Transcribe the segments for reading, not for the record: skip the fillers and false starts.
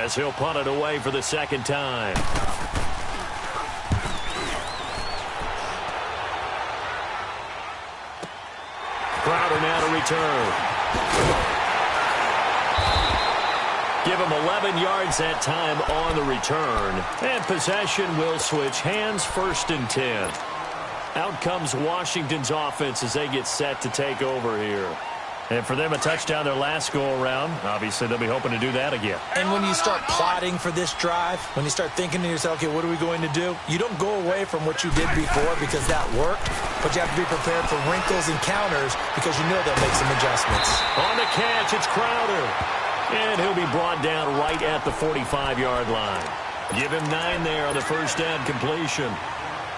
as he'll punt it away for the second time. Crowder now to return. Give him 11 yards that time on the return. And possession will switch hands, 1st and 10. Out comes Washington's offense as they get set to take over here. And for them, a touchdown their last go-around. Obviously, they'll be hoping to do that again. And when you start plotting for this drive, when you start thinking to yourself, okay, what are we going to do? You don't go away from what you did before because that worked, but you have to be prepared for wrinkles and counters because you know they'll make some adjustments. On the catch, it's Crowder. And he'll be brought down right at the 45-yard line. Give him 9 there on the first down completion.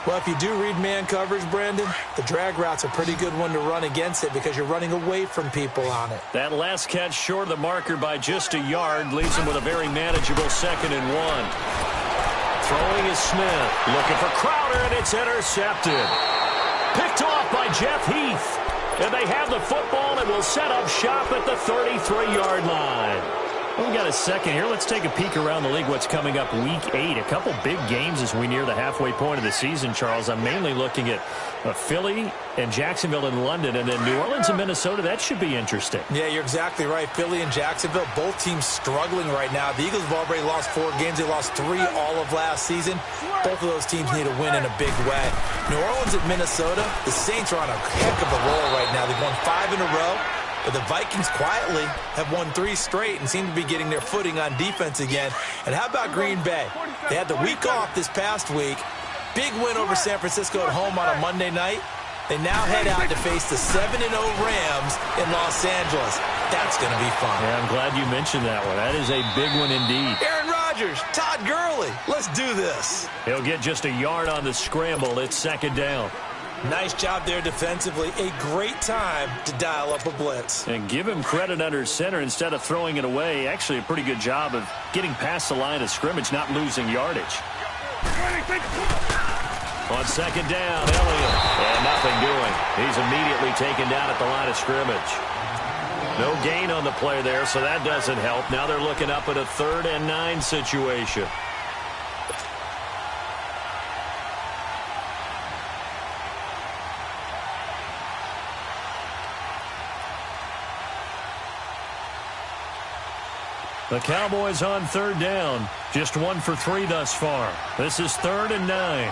Well, if you do read man coverage, Brandon, the drag route's a pretty good one to run against it because you're running away from people on it. That last catch short of the marker by just a yard leaves him with a very manageable 2nd and 1. Throwing is Smith. Looking for Crowder, and it's intercepted. Picked off by Jeff Heath. And they have the football and will set up shop at the 33-yard line. Well, we got a second here. Let's take a peek around the league. What's coming up week 8? A couple big games as we near the halfway point of the season, Charles. I'm mainly looking at Philly and Jacksonville and London, and then New Orleans and Minnesota. That should be interesting. Yeah, you're exactly right. Philly and Jacksonville, both teams struggling right now. The Eagles have already lost 4 games. They lost 3 all of last season. Both of those teams need a win in a big way. New Orleans at Minnesota, the Saints are on a heck of a roll right now. They've won 5 in a row. But the Vikings quietly have won 3 straight and seem to be getting their footing on defense again. And how about Green Bay? They had the week off this past week. Big win over San Francisco at home on a Monday night. They now head out to face the 7-0 Rams in Los Angeles. That's going to be fun. Yeah, I'm glad you mentioned that one. That is a big one indeed. Aaron Rodgers, Todd Gurley, let's do this. He'll get just a yard on the scramble. It's 2nd down. Nice job there defensively. A great time to dial up a blitz. And give him credit under center instead of throwing it away. Actually, a pretty good job of getting past the line of scrimmage, not losing yardage. On 2nd down, Elliott. And nothing doing. He's immediately taken down at the line of scrimmage. No gain on the play there, so that doesn't help. Now they're looking up at a 3rd and 9 situation. The Cowboys on 3rd down. Just 1 for 3 thus far. This is 3rd and 9.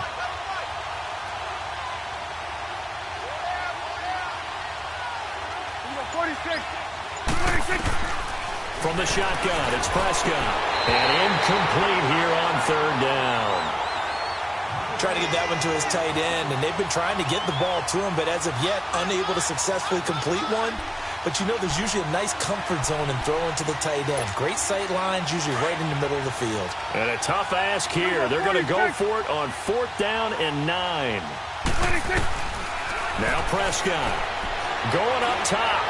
From the shotgun, it's Prescott. And incomplete here on 3rd down. Trying to get that one to his tight end, and they've been trying to get the ball to him, but as of yet, unable to successfully complete one. But you know there's usually a nice comfort zone in throwing to the tight end. Great sight lines, usually right in the middle of the field. And a tough ask here. They're going to go for it on 4th down and 9. Now Prescott going up top.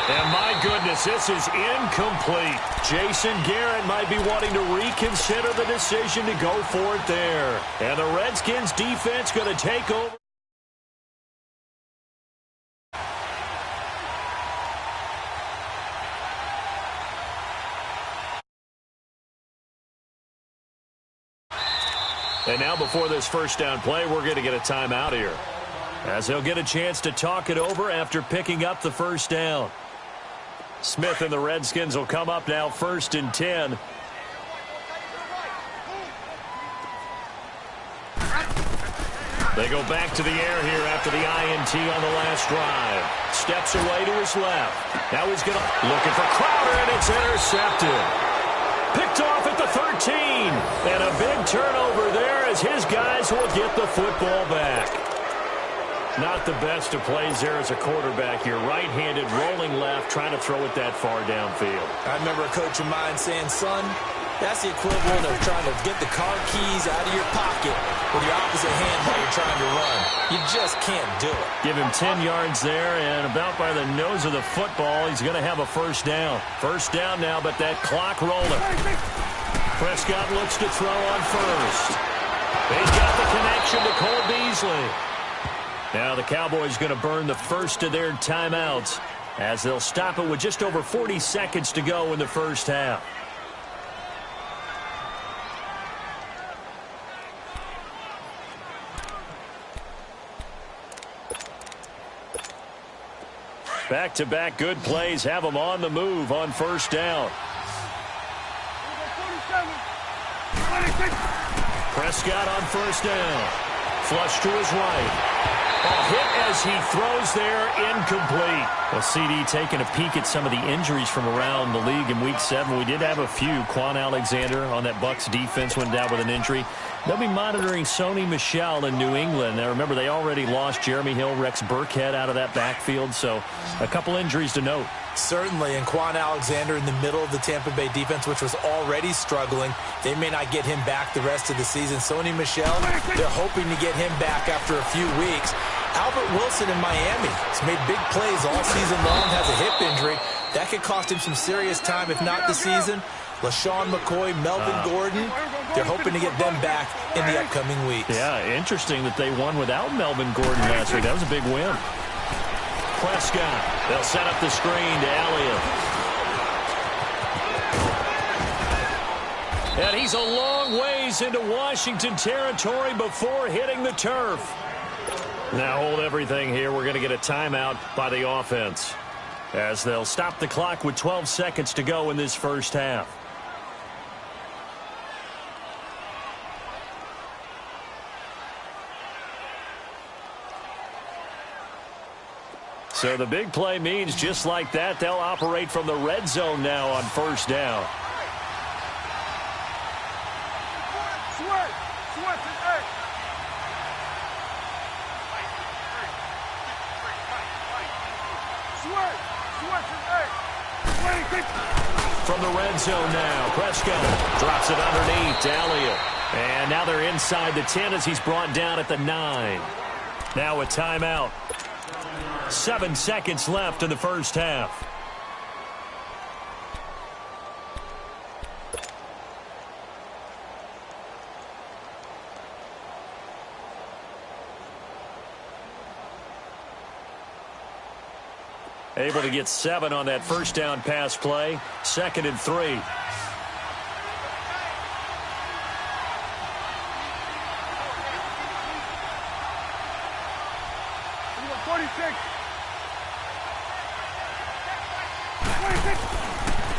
And my goodness, this is incomplete. Jason Garrett might be wanting to reconsider the decision to go for it there. And the Redskins defense going to take over. And now before this first down play, we're going to get a timeout here, as he'll get a chance to talk it over after picking up the first down. Smith and the Redskins will come up now 1st and 10. They go back to the air here after the INT on the last drive. Steps away to his left. Now he's going to looking for Crowder, and it's intercepted. Picked off at the 13. And a big turnover there as his guys will get the football back. Not the best of plays there as a quarterback. You're right-handed, rolling left, trying to throw it that far downfield. I remember a coach of mine saying, son, that's the equivalent of trying to get the car keys out of your pocket with your opposite hand while you're trying to run. You just can't do it. Give him 10 yards there, and about by the nose of the football, he's going to have a first down. First down now, but that clock rolling. Prescott looks to throw on first. He's got the connection to Cole Beasley. Now the Cowboys going to burn the first of their timeouts as they'll stop it with just over 40 seconds to go in the first half. Back-to-back good plays have them on the move on first down. Prescott on first down. Flush to his right. Hit as he throws there, incomplete. Well, CD taking a peek at some of the injuries from around the league in Week 7. We did have a few. Quan Alexander on that Bucs defense went down with an injury. They'll be monitoring Sony Michel in New England. Now, remember, they already lost Jeremy Hill, Rex Burkhead out of that backfield, so a couple injuries to note. Certainly, and Quan Alexander in the middle of the Tampa Bay defense, which was already struggling. They may not get him back the rest of the season. Sony Michel, they're hoping to get him back after a few weeks. Albert Wilson in Miami has made big plays all season long, has a hip injury. That could cost him some serious time, if not the season. LaShawn McCoy, Melvin Gordon, they're hoping to get them back in the upcoming weeks. Yeah, interesting that they won without Melvin Gordon last week. That was a big win. Prescott, they'll set up the screen to Elliott. And he's a long ways into Washington territory before hitting the turf. Now hold everything here. We're going to get a timeout by the offense, as they'll stop the clock with 12 seconds to go in this first half. So the big play means just like that, they'll operate from the red zone now on first down. From the red zone now, Prescott drops it underneath to Elliott. And now they're inside the 10 as he's brought down at the 9. Now a timeout. 7 seconds left in the first half. Able to get 7 on that first down pass play. 2nd and 3.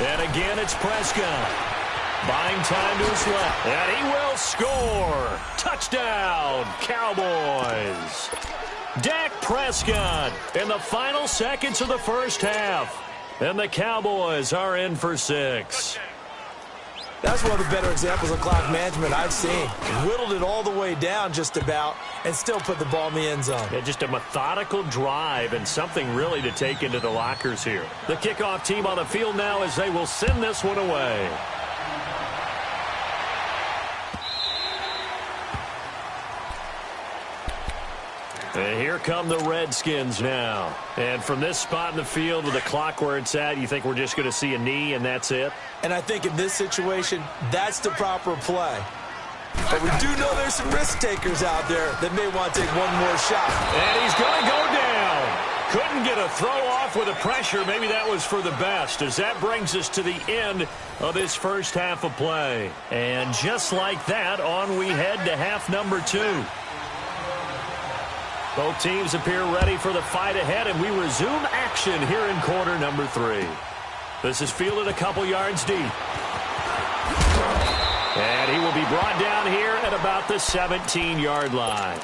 And again, it's Prescott. Buying time to his left. And he will score. Touchdown, Cowboys. Dak Prescott in the final seconds of the first half. And the Cowboys are in for 6. That's one of the better examples of clock management I've seen. Whittled it all the way down just about and still put the ball in the end zone. Yeah, just a methodical drive and something really to take into the lockers here. The kickoff team on the field now as they will send this one away. And here come the Redskins now. And from this spot in the field with the clock where it's at, you think we're just going to see a knee and that's it? And I think in this situation, that's the proper play. But we do know there's some risk takers out there that may want to take one more shot. And he's going to go down. Couldn't get a throw off with the pressure. Maybe that was for the best, as that brings us to the end of this first half of play. And just like that, on we head to half number 2. Both teams appear ready for the fight ahead, and we resume action here in quarter number 3. This is fielded a couple yards deep. And he will be brought down here at about the 17-yard line.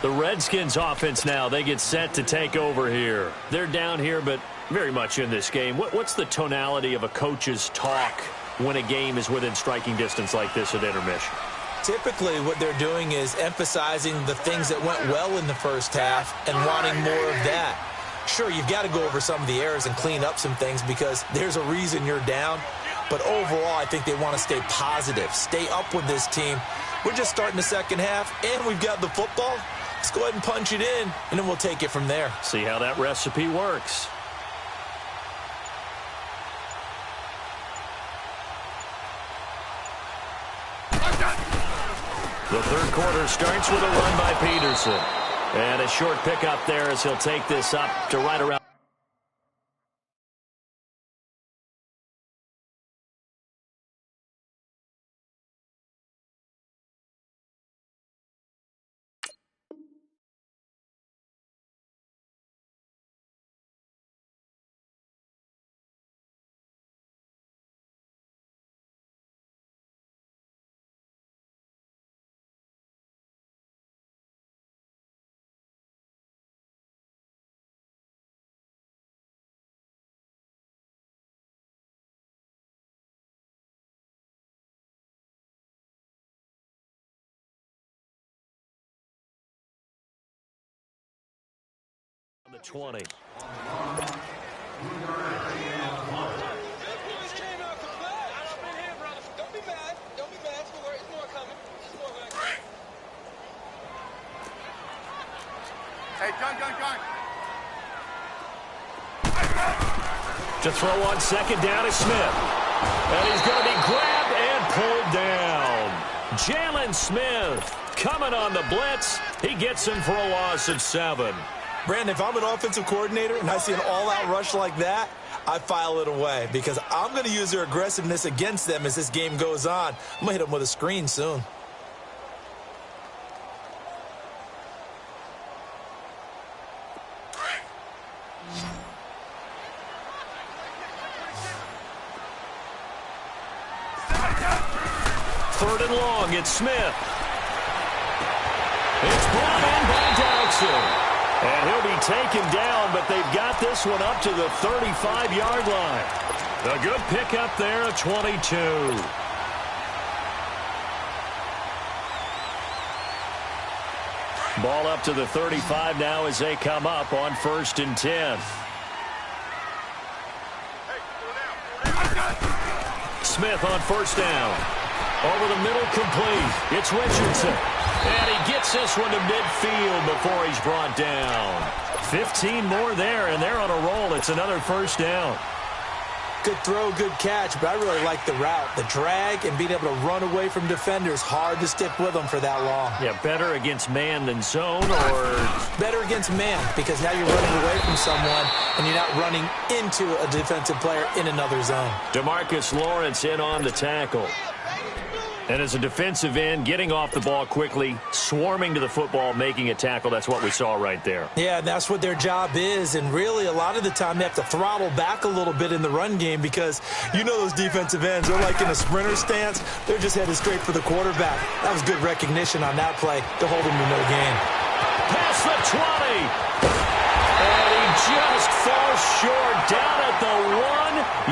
The Redskins offense now, they get set to take over here. They're down here, but very much in this game. What's the tonality of a coach's talk when a game is within striking distance like this at intermission? Typically, what they're doing is emphasizing the things that went well in the first half and wanting more of that. Sure, you've got to go over some of the errors and clean up some things because there's a reason you're down. But overall, I think they want to stay positive, stay up with this team. We're just starting the second half, and we've got the football. Let's go ahead and punch it in, and then we'll take it from there. See how that recipe works. The third quarter starts with a run by Peterson. And a short pickup there as he'll take this up to right around 20. Hey, gun. To throw on second down is Smith. And he's going to be grabbed and pulled down. Jalen Smith coming on the blitz. He gets him for a loss of 7. Brandon, if I'm an offensive coordinator and I see an all-out rush like that, I file it away because I'm going to use their aggressiveness against them as this game goes on. I'm going to hit them with a screen soon. Third and long, it's Smith. It's brought in by Dowdson. And he'll be taken down, but they've got this one up to the 35-yard line. A good pickup there of 22. Ball up to the 35 now as they come up on 1st and 10. Smith on 1st down. Over the middle, complete. It's Richardson. And he gets this one to midfield before he's brought down. 15 more there, and they're on a roll. It's another 1st down. Good throw, good catch, but I really like the route. The drag and being able to run away from defenders. Hard to stick with them for that long. Yeah, better against man than zone, or? Better against man, because now you're running away from someone, and you're not running into a defensive player in another zone. DeMarcus Lawrence in on the tackle. And as a defensive end, getting off the ball quickly, swarming to the football, making a tackle, that's what we saw right there. Yeah, that's what their job is, and really a lot of the time they have to throttle back a little bit in the run game because you know those defensive ends, they're like in a sprinter stance. They're just headed straight for the quarterback. That was good recognition on that play to hold him to no gain. Past the 20. And he just falls short down at the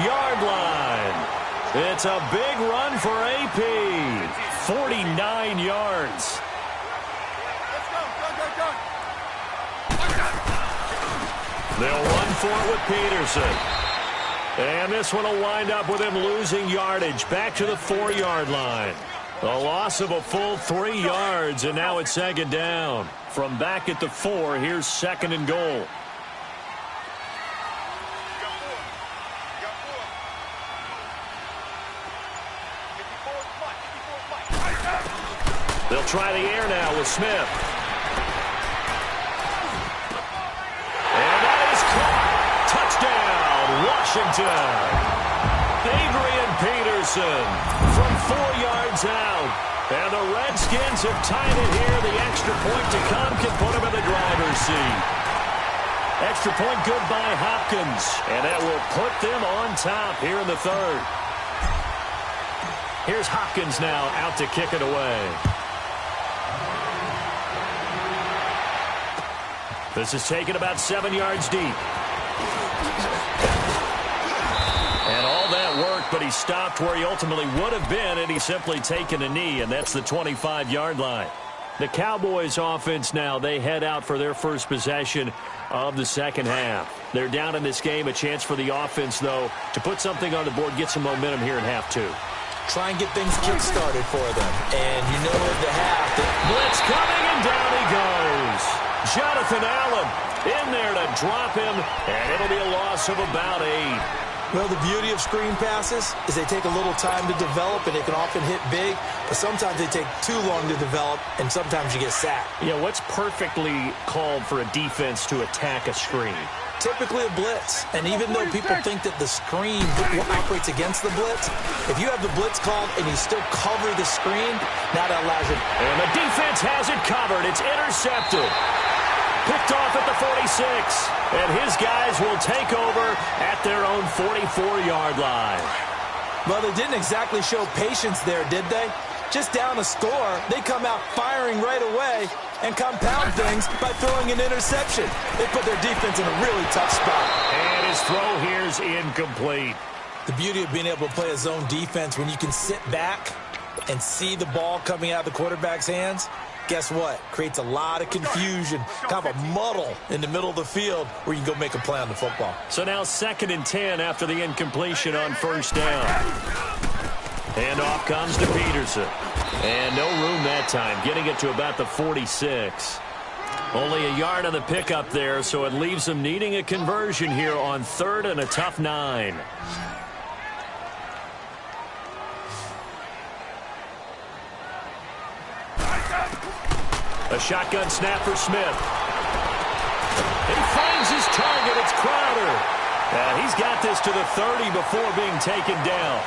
1-yard line. It's a big run for AP. 49 yards. Let's go. They'll run for it with Peterson. And this one will wind up with him losing yardage back to the 4-yard line. A loss of a full 3 yards, and now it's 2nd down. From back at the 4, here's 2nd and goal. They'll try the air now with Smith. And that is caught. Touchdown, Washington. Adrian Peterson from 4 yards out. And the Redskins have tied it here. The extra point to come can put them in the driver's seat. Extra point good by Hopkins. And that will put them on top here in the 3rd. Here's Hopkins now out to kick it away. This is taken about 7 yards deep. And all that worked, but he stopped where he ultimately would have been, and he's simply taken a knee, and that's the 25-yard line. The Cowboys offense now, they head out for their first possession of the 2nd half. They're down in this game, a chance for the offense, though, to put something on the board, get some momentum here in half 2. Try and get things kick-started for them. And you know at the half. Blitz coming, and down he goes. Jonathan Allen in there to drop him, and it'll be a loss of about 8. Well, the beauty of screen passes is they take a little time to develop, and they can often hit big, but sometimes they take too long to develop, and sometimes you get sacked. Yeah, what's perfectly called for a defense to attack a screen? Typically a blitz, and even though people think that the screen operates against the blitz, if you have the blitz called and you still cover the screen, now that allows it. And the defense has it covered. It's intercepted. Picked off at the 46. And his guys will take over at their own 44-yard line. Well, they didn't exactly show patience there, did they? Just down a score, they come out firing right away and compound things by throwing an interception. They put their defense in a really tough spot. And his throw here is incomplete. The beauty of being able to play a zone defense when you can sit back and see the ball coming out of the quarterback's hands guess what? Creates a lot of confusion, kind of a muddle in the middle of the field where you can go make a play on the football. So now 2nd and 10 after the incompletion on 1st down. And off comes to Peterson. And no room that time, getting it to about the 46. Only a yard on the pickup there, so it leaves them needing a conversion here on 3rd and a tough 9. A shotgun snap for Smith. He finds his target. It's Crowder. He's got this to the 30 before being taken down.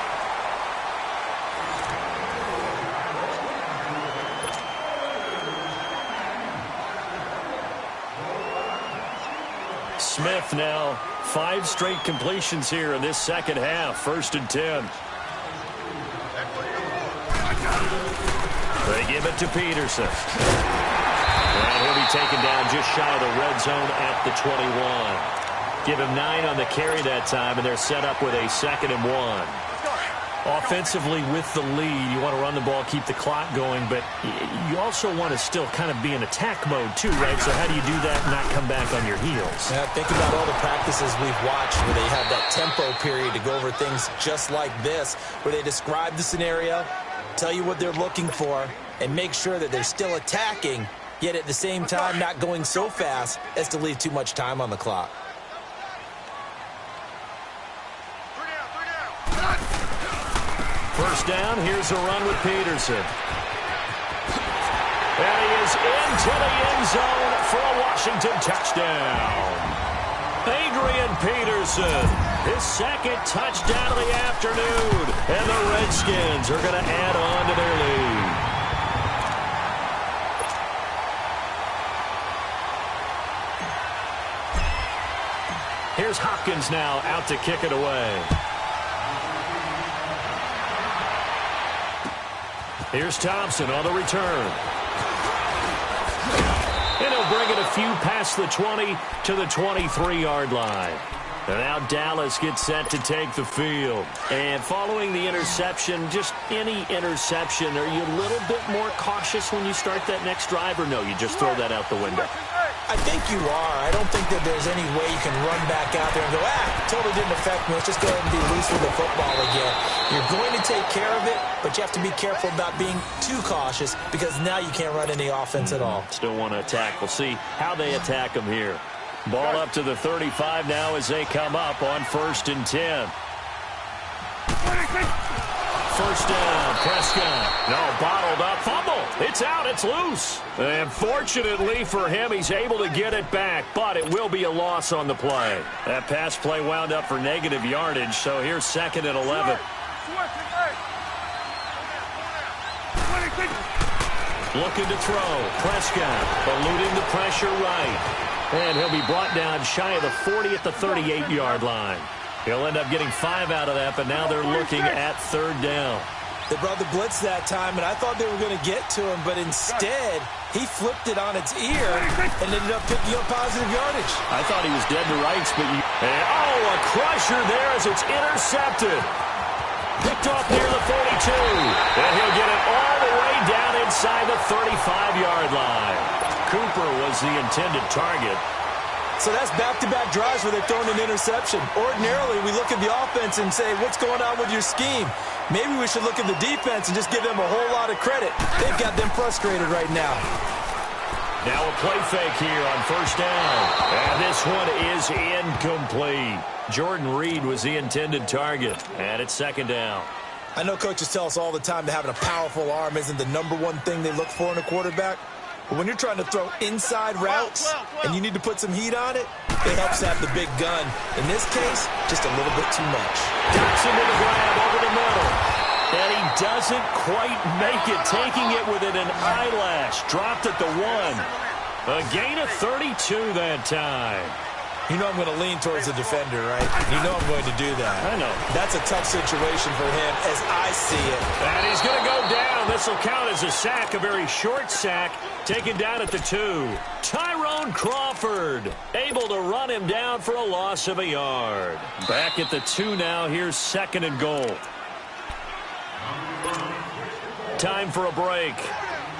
Smith now 5 straight completions here in this second half. 1st and 10. They give it to Peterson. And he'll be taken down just shy of the red zone at the 21. Give him 9 on the carry that time, and they're set up with a 2nd and 1. Offensively with the lead, you want to run the ball, keep the clock going, but you also want to still kind of be in attack mode too, right? So how do you do that and not come back on your heels? Yeah, think about all the practices we've watched where they have that tempo period to go over things just like this, where they describe the scenario, tell you what they're looking for, and make sure that they're still attacking, yet at the same time not going so fast as to leave too much time on the clock. First down, here's a run with Peterson. And he is into the end zone for a Washington touchdown. Adrian Peterson, his 2nd touchdown of the afternoon. And the Redskins are going to add on to their lead. Here's Hopkins now out to kick it away. Here's Thompson on the return. And he'll bring it a few past the 20 to the 23-yard line. And now Dallas gets set to take the field. And following the interception, just any interception, are you a little bit more cautious when you start that next drive, or no, you just throw that out the window? I think you are. I don't think that there's any way you can run back out there and go, totally didn't affect me. Let's just go ahead and be loose with the football again. You're going to take care of it, but you have to be careful about being too cautious because now you can't run any offense at all. Still want to attack. We'll see how they attack them here. Ball up to the 35 now as they come up on 1st and 10. First down, Prescott. No, bottled up, fumble. It's out, it's loose. And fortunately for him, he's able to get it back, but it will be a loss on the play. That pass play wound up for negative yardage, so here's 2nd and 11. Looking to throw, Prescott, eluding the pressure right. And he'll be brought down shy of the 40 at the 38-yard line. He'll end up getting 5 out of that, but now they're looking at 3rd down. They brought the blitz that time, and I thought they were going to get to him, but instead, he flipped it on its ear and ended up picking up positive yardage. I thought he was dead to rights, but a crusher there as it's intercepted. Picked off near the 42, and he'll get it all the way down inside the 35-yard line. Cooper was the intended target. So that's back-to-back drives where they've thrown an interception. Ordinarily, we look at the offense and say, what's going on with your scheme? Maybe we should look at the defense and just give them a whole lot of credit. They've got them frustrated right now. Now a play fake here on 1st down. And this one is incomplete. Jordan Reed was the intended target. And it's 2nd down. I know coaches tell us all the time that having a powerful arm isn't the #1 thing they look for in a quarterback. But when you're trying to throw inside routes and you need to put some heat on it, it helps to have the big gun. In this case, just a little bit too much. Jackson with the grab over the middle. And he doesn't quite make it, taking it within an eyelash. Dropped at the 1. A gain of 32 that time. You know I'm going to lean towards the defender, right? You know I'm going to do that. I know. That's a tough situation for him as I see it. And he's going to go down. This will count as a sack, a very short sack, taken down at the 2. Tyrone Crawford able to run him down for a loss of a yard. Back at the 2 now. Here's 2nd and goal. Time for a break.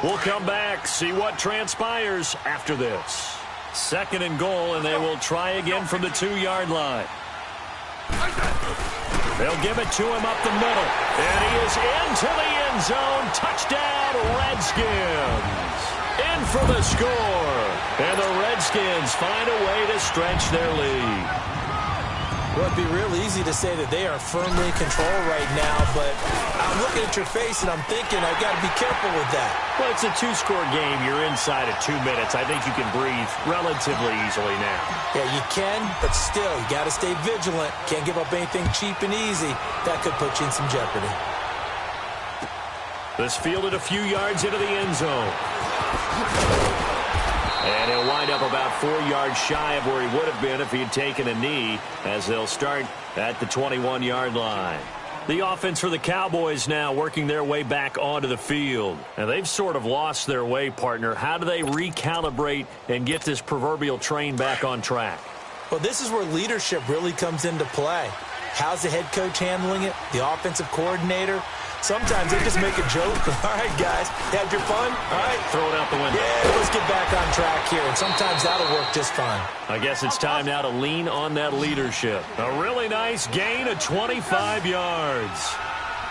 We'll come back, see what transpires after this. 2nd and goal, and they will try again from the 2-yard line. They'll give it to him up the middle. And he is into the end zone. Touchdown, Redskins. In for the score. And the Redskins find a way to stretch their lead. Well, it'd be real easy to say that they are firmly in control right now, but I'm looking at your face and I'm thinking I've got to be careful with that. Well, it's a 2-score game. You're inside of 2 minutes. I think you can breathe relatively easily now. Yeah, you can, but still, you got to stay vigilant. Can't give up anything cheap and easy. That could put you in some jeopardy. This fielded a few yards into the end zone. And he'll wind up about 4 yards shy of where he would have been if he had taken a knee, as they'll start at the 21-yard line. The offense for the Cowboys now working their way back onto the field. And they've sort of lost their way, partner. How do they recalibrate and get this proverbial train back on track? Well, this is where leadership really comes into play. How's the head coach handling it? The offensive coordinator? Sometimes they just make a joke. All right, guys, had your fun? All right. Throw it out the window. Yeah, let's get back on track here. And sometimes that'll work just fine. I guess it's time now to lean on that leadership. A really nice gain of 25 yards.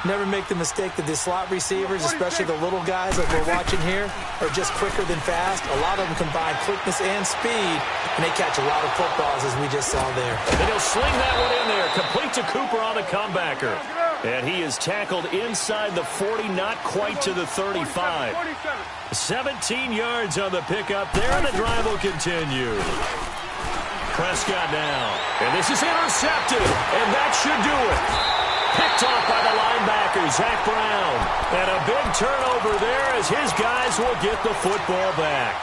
Never make the mistake that the slot receivers, especially the little guys like we're watching here, are just quicker than fast. A lot of them combine quickness and speed, and they catch a lot of footballs, as we just saw there. And he'll sling that one in there. Complete to Cooper on the comebacker. And he is tackled inside the 40, not quite to the 35. 17 yards on the pickup there, and the drive will continue. Prescott now. And this is intercepted, and that should do it. Picked off by the linebacker, Zach Brown. And a big turnover there as his guys will get the football back.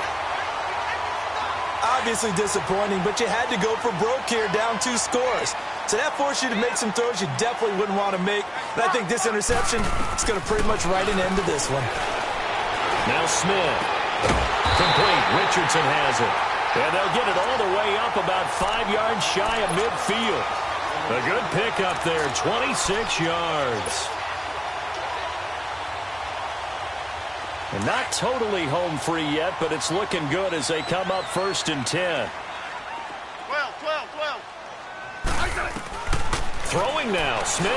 Obviously disappointing, but you had to go for broke here, down 2 scores. So that forced you to make some throws you definitely wouldn't want to make. And I think this interception is going to pretty much write an end to this one. Now Smith. Complete. Richardson has it. And they'll get it all the way up about 5 yards shy of midfield. A good pickup there, 26 yards. And not totally home free yet, but it's looking good as they come up 1st and 10. 12. Throwing now, Smith.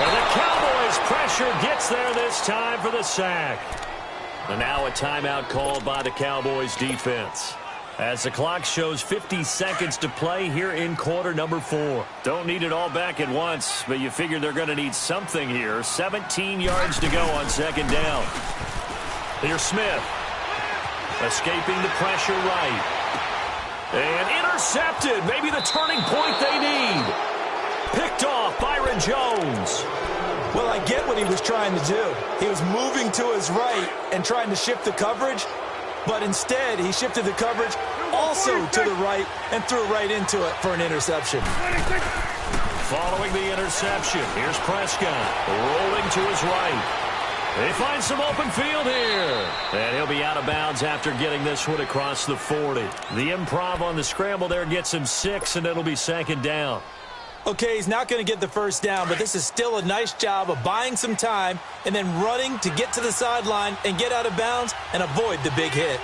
And the Cowboys' pressure gets there this time for the sack. And now a timeout called by the Cowboys defense. As the clock shows 50 seconds to play here in quarter number 4. Don't need it all back at once, but you figure they're going to need something here. 17 yards to go on 2nd down. Here's Smith. Escaping the pressure right. And intercepted. Maybe the turning point they need. Picked off Byron Jones. Well, I get what he was trying to do. He was moving to his right and trying to shift the coverage. But instead, he shifted the coverage also to the right and threw right into it for an interception. Following the interception, here's Prescott rolling to his right. They find some open field here. And he'll be out of bounds after getting this one across the 40. The improv on the scramble there gets him 6, and it'll be 2nd down. Okay, he's not going to get the 1st down, but this is still a nice job of buying some time and then running to get to the sideline and get out of bounds and avoid the big hit.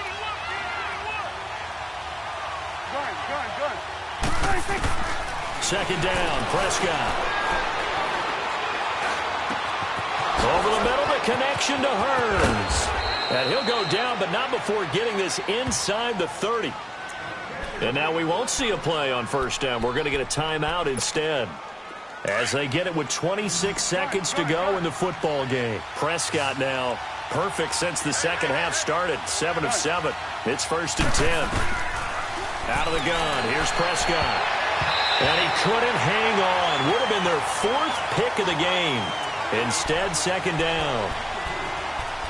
Good. 2nd down, Prescott. Over the middle, the connection to Hurns. And he'll go down, but not before getting this inside the 30. And now we won't see a play on 1st down. We're going to get a timeout instead. As they get it with 26 seconds to go in the football game. Prescott now perfect since the 2nd half started. 7 of 7. It's 1st and 10. Out of the gun. Here's Prescott. And he couldn't hang on. Would have been their 4th pick of the game. Instead, 2nd down.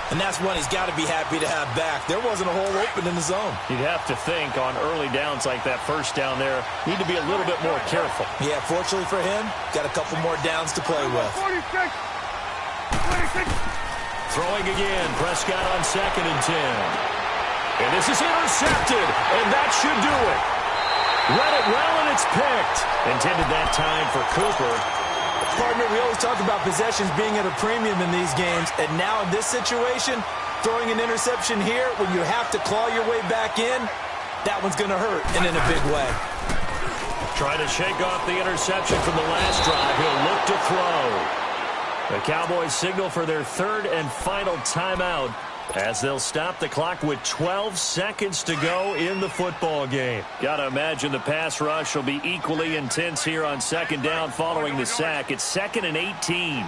And that's one he's got to be happy to have back. There wasn't a hole open in the zone. You'd have to think on early downs like that 1st down there, need to be a little bit more careful. Yeah, fortunately for him, got a couple more downs to play with. 26. Throwing again, Prescott on 2nd and 10. And this is intercepted, and that should do it. Read it well, and it's picked. Intended that time for Cooper. Partner, we always talk about possessions being at a premium in these games, and now in this situation, Throwing an interception here when you have to claw your way back in, that one's going to hurt, and in a big way. Trying to shake off the interception from the last drive. He'll look to throw. The Cowboys signal for their third and final timeout as they'll stop the clock with 12 seconds to go in the football game. Got to imagine the pass rush will be equally intense here on second down following the sack. It's 2nd and 18.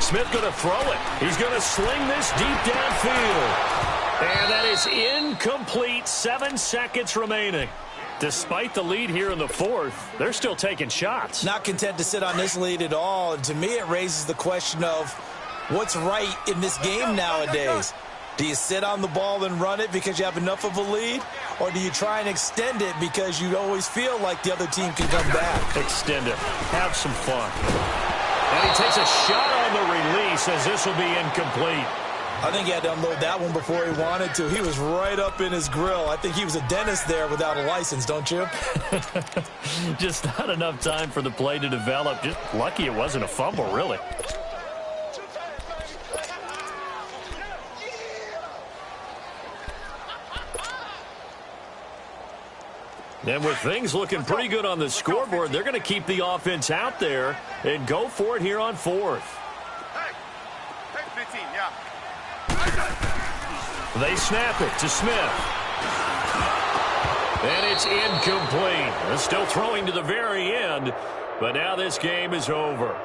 Smith going to throw it. He's going to sling this deep downfield. And that is incomplete. 7 seconds remaining. Despite the lead here in the fourth, they're still taking shots. Not content to sit on this lead at all. And to me, it raises the question of what's right in this game nowadays. Do you sit on the ball and run it because you have enough of a lead? Or do you try and extend it because you always feel like the other team can come back? Extend it. Have some fun. And he takes a shot on the release as this will be incomplete. I think he had to unload that one before he wanted to. He was right up in his grill. I think he was a dentist there without a license, don't you? Just not enough time for the play to develop. Just lucky it wasn't a fumble, really. And with things looking pretty good on the scoreboard, they're going to keep the offense out there and go for it here on fourth. They snap it to Smith. And it's incomplete. They're still throwing to the very end, but now this game is over.